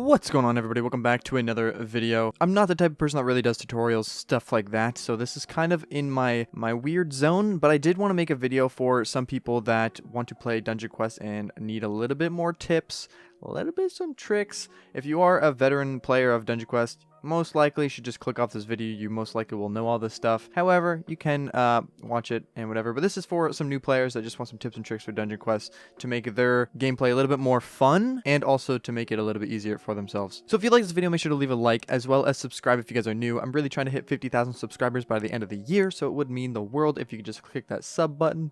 What's going on, everybody? Welcome back to another video. I'm not the type of person that really does tutorials, stuff like that, so this is kind of in my weird zone, but I did want to make a video for some people that want to play Dungeon Quest and need a little bit more tips, a little bit some tricks. If you are a veteran player of Dungeon Quest, most likely you should just click off this video. You most likely will know all this stuff. However, you can watch it and whatever, but this is for some new players that just want some tips and tricks for Dungeon Quest to make their gameplay a little bit more fun and also to make it a little bit easier for themselves. So if you like this video, make sure to leave a like as well as subscribe if you guys are new. I'm really trying to hit 50,000 subscribers by the end of the year, so it would mean the world if you could just click that sub button.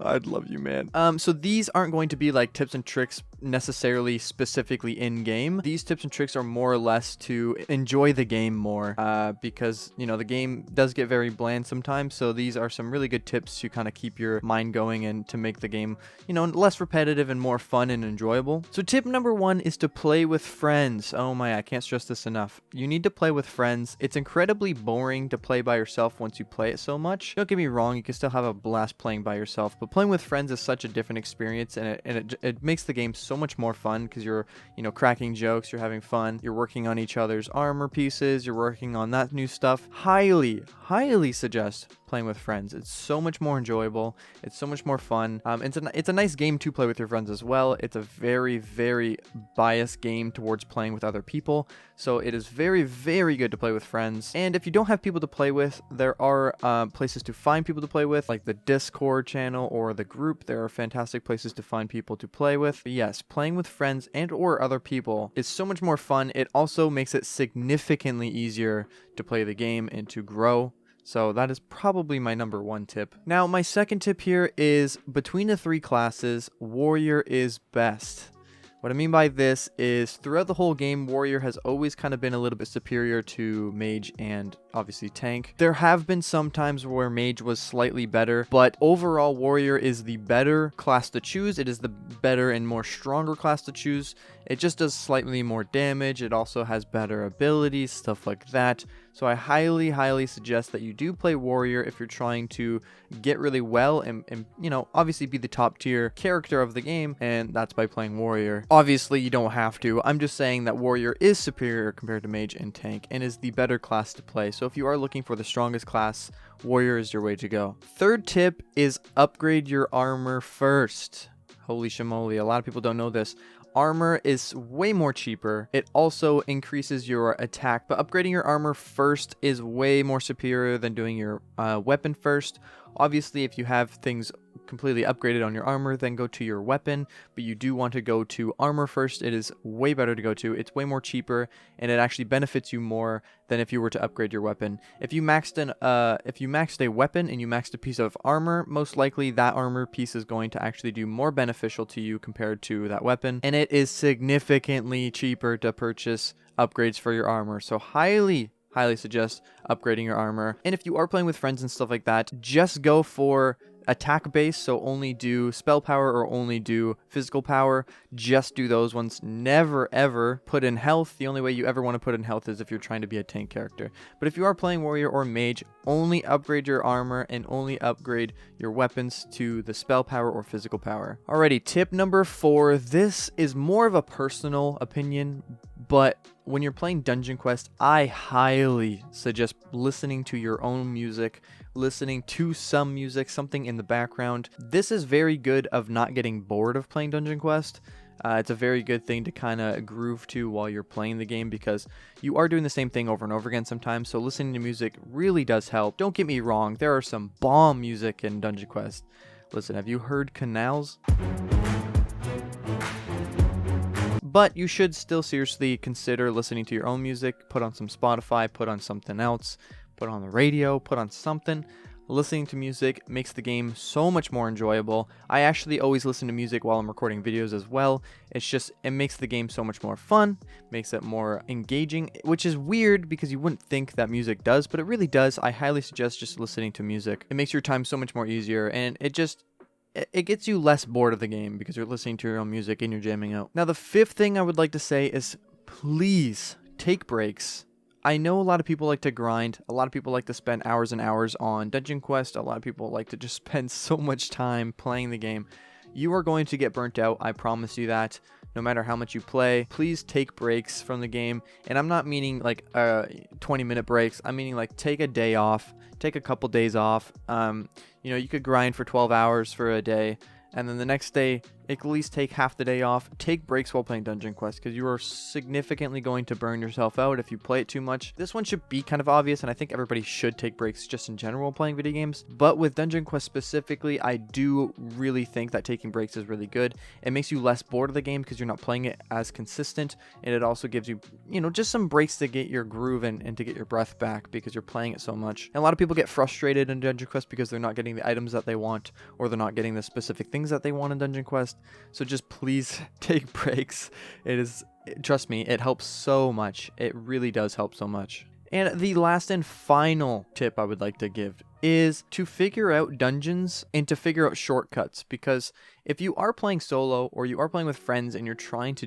I'd love you, man. So these aren't going to be like tips and tricks necessarily specifically in game. These tips and tricks are more or less to enjoy the game more, because you know the game does get very bland sometimes, so these are some really good tips to kind of keep your mind going and to make the game, you know, less repetitive and more fun and enjoyable. So tip number one is to play with friends. Oh my, I can't stress this enough. You need to play with friends. It's incredibly boring to play by yourself once you play it so much. Don't get me wrong, you can still have a blast playing by yourself, but playing with friends is such a different experience, and it makes the game so much more fun because you're, you know, cracking jokes, you're having fun, you're working on each other's armor pieces, you're working on that new stuff. Highly suggest playing with friends. It's so much more enjoyable, it's so much more fun. It's a nice game to play with your friends as well. It's a very biased game towards playing with other people, so it is very good to play with friends. And if you don't have people to play with, there are places to find people to play with, like the Discord channel or the group. There are fantastic places to find people to play with. But yes, playing with friends and or other people is so much more fun. It also makes it significantly easier to play the game and to grow. So that is probably my number one tip. Now, my second tip here is between the three classes, Warrior is best. What I mean by this is throughout the whole game, Warrior has always kind of been a little bit superior to Mage and obviously Tank. There have been some times where Mage was slightly better, but overall Warrior is the better class to choose. It is the better and more stronger class to choose. It just does slightly more damage. It also has better abilities, stuff like that. So I highly suggest that you do play Warrior if you're trying to get really well and you know, obviously be the top tier character of the game, and that's by playing Warrior. Obviously, you don't have to. I'm just saying that Warrior is superior compared to Mage and Tank and is the better class to play. So if you are looking for the strongest class, Warrior is your way to go. Third tip is upgrade your armor first. Holy shamoly, a lot of people don't know this. Armor is way more cheaper. It also increases your attack, but upgrading your armor first is way more superior than doing your weapon first. Obviously, if you have things completely upgraded on your armor, then go to your weapon, but you do want to go to armor first. It is way better to go to. It's way more cheaper, and it actually benefits you more than if you were to upgrade your weapon. If you maxed a weapon and you maxed a piece of armor, most likely that armor piece is going to actually do more beneficial to you compared to that weapon, and it is significantly cheaper to purchase upgrades for your armor. So highly suggest upgrading your armor. And if you are playing with friends and stuff like that, just go for attack base, so only do spell power or only do physical power. Just do those ones. Never ever put in health. The only way you ever want to put in health is if you're trying to be a tank character. But if you are playing Warrior or Mage, only upgrade your armor and only upgrade your weapons to the spell power or physical power. Alrighty, tip number 4. This is more of a personal opinion, but when you're playing Dungeon Quest, I highly suggest listening to your own music, listening to some music, something in the background. This is very good of not getting bored of playing Dungeon Quest. It's a very good thing to kind of groove to while you're playing the game because you are doing the same thing over and over again sometimes, so listening to music really does help. Don't get me wrong, there are some bomb music in Dungeon Quest. Listen, have you heard Canals? But you should still seriously consider listening to your own music. Put on some Spotify, put on something else, put on the radio, put on something. Listening to music makes the game so much more enjoyable. I actually always listen to music while I'm recording videos as well. It makes the game so much more fun, makes it more engaging, which is weird because you wouldn't think that music does, but it really does. I highly suggest just listening to music. It makes your time so much more easier, and it gets you less bored of the game because you're listening to your own music and you're jamming out. Now, the fifth thing I would like to say is please take breaks. I know a lot of people like to grind. A lot of people like to spend hours and hours on Dungeon Quest. A lot of people like to just spend so much time playing the game. You are going to get burnt out. I promise you that. no matter how much you play. Please take breaks from the game, and I'm not meaning like 20-minute breaks. I'm meaning like take a day off, take a couple days off. You know, you could grind for 12 hours for a day, and then the next day at least take half the day off. Take breaks while playing Dungeon Quest, because you are significantly going to burn yourself out if you play it too much. This one should be kind of obvious, and I think everybody should take breaks just in general playing video games. But with Dungeon Quest specifically, I do really think that taking breaks is really good. It makes you less bored of the game because you're not playing it as consistent, and it also gives you, you know, just some breaks to get your groove and to get your breath back because you're playing it so much. And a lot of people get frustrated in Dungeon Quest because they're not getting the items that they want, or they're not getting the specific things that they want in Dungeon Quest. So just please take breaks. Trust me, it helps so much. It really does help so much. And the last and final tip I would like to give is to figure out dungeons and to figure out shortcuts, because if you are playing solo or you are playing with friends and you're trying to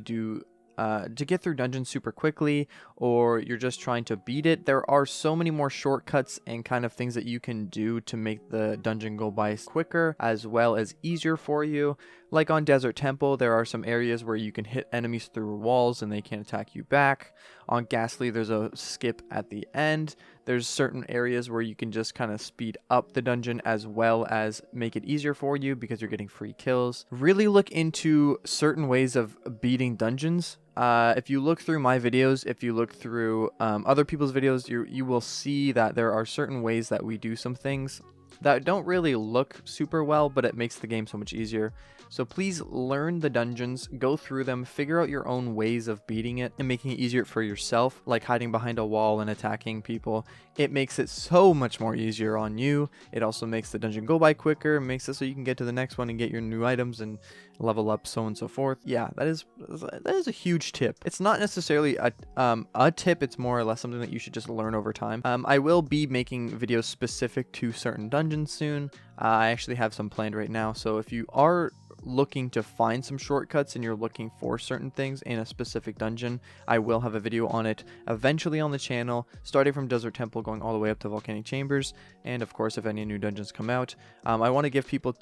get through dungeons super quickly, or you're just trying to beat it, there are so many more shortcuts and kind of things that you can do to make the dungeon go by quicker as well as easier for you. Like on Desert Temple, there are some areas where you can hit enemies through walls and they can't attack you back. On Ghastly, there's a skip at the end. There's certain areas where you can just kind of speed up the dungeon as well as make it easier for you because you're getting free kills. Really look into certain ways of beating dungeons. If you look through my videos, if you look through other people's videos, you will see that there are certain ways that we do some things that don't really look super well, but it makes the game so much easier. So please learn the dungeons, go through them, figure out your own ways of beating it and making it easier for yourself, like hiding behind a wall and attacking people. It makes it so much more easier on you. It also makes the dungeon go by quicker, makes it so you can get to the next one and get your new items and level up, so on and so forth. Yeah, that is a huge tip. It's not necessarily a tip, it's more or less something that you should just learn over time. I will be making videos specific to certain dungeons soon. I actually have some planned right now, so if you are looking to find some shortcuts and you're looking for certain things in a specific dungeon, I will have a video on it eventually on the channel, starting from Desert Temple going all the way up to Volcanic Chambers, and of course if any new dungeons come out. I want to give people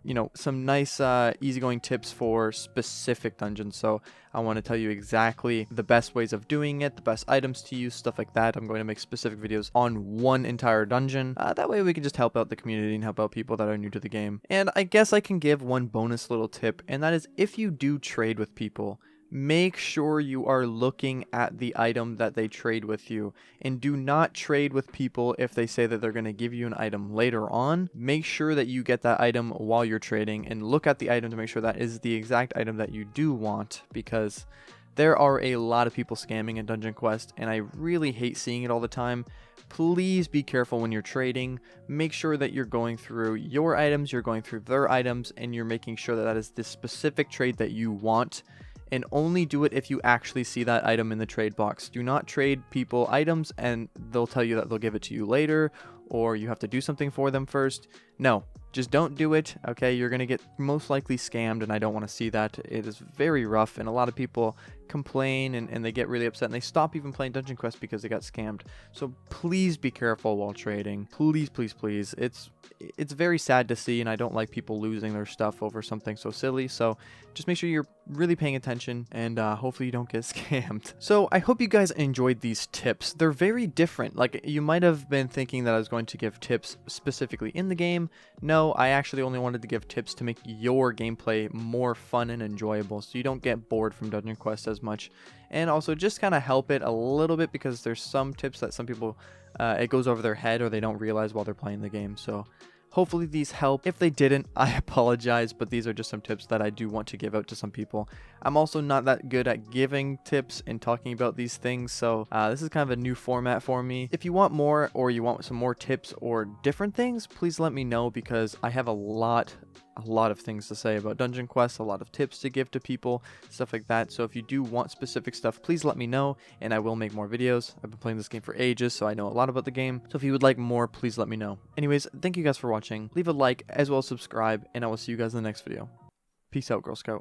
you know, some nice easygoing tips for specific dungeons, so I want to tell you exactly the best ways of doing it, the best items to use, stuff like that. I'm going to make specific videos on one entire dungeon. That way we can just help out the community and help out people that are new to the game. And I guess I can give one bonus little tip, and that is if you do trade with people, make sure you are looking at the item that they trade with you, and do not trade with people if they say that they're going to give you an item later on. Make sure that you get that item while you're trading and look at the item to make sure that is the exact item that you do want, because there are a lot of people scamming in Dungeon Quest and I really hate seeing it all the time. Please be careful when you're trading. Make sure that you're going through your items, you're going through their items, and you're making sure that that is the specific trade that you want. And only do it if you actually see that item in the trade box. Do not trade people items and they'll tell you that they'll give it to you later, or you have to do something for them first. No, just don't do it, okay? You're going to get most likely scammed, and I don't want to see that. It is very rough, and a lot of people complain and they get really upset and they stop even playing Dungeon Quest because they got scammed. So please be careful while trading. Please, please, please. It's very sad to see, and I don't like people losing their stuff over something so silly. So just make sure you're really paying attention, and hopefully you don't get scammed. So I hope you guys enjoyed these tips. They're very different. Like, you might have been thinking that I was going to give tips specifically in the game. No, I actually only wanted to give tips to make your gameplay more fun and enjoyable, so you don't get bored from Dungeon Quest as much, and also just kind of help it a little bit, because there's some tips that some people it goes over their head or they don't realize while they're playing the game. So hopefully these help. If they didn't, I apologize, but these are just some tips that I do want to give out to some people. I'm also not that good at giving tips and talking about these things, so this is kind of a new format for me. If you want more, or you want some more tips or different things, please let me know, because I have a lot of things to say about Dungeon Quest, a lot of tips to give to people, stuff like that. So if you do want specific stuff, please let me know, and I will make more videos. I've been playing this game for ages, so I know a lot about the game. So if you would like more, please let me know. Anyways, thank you guys for watching. Leave a like, as well as subscribe, and I will see you guys in the next video. Peace out, Girl Scout.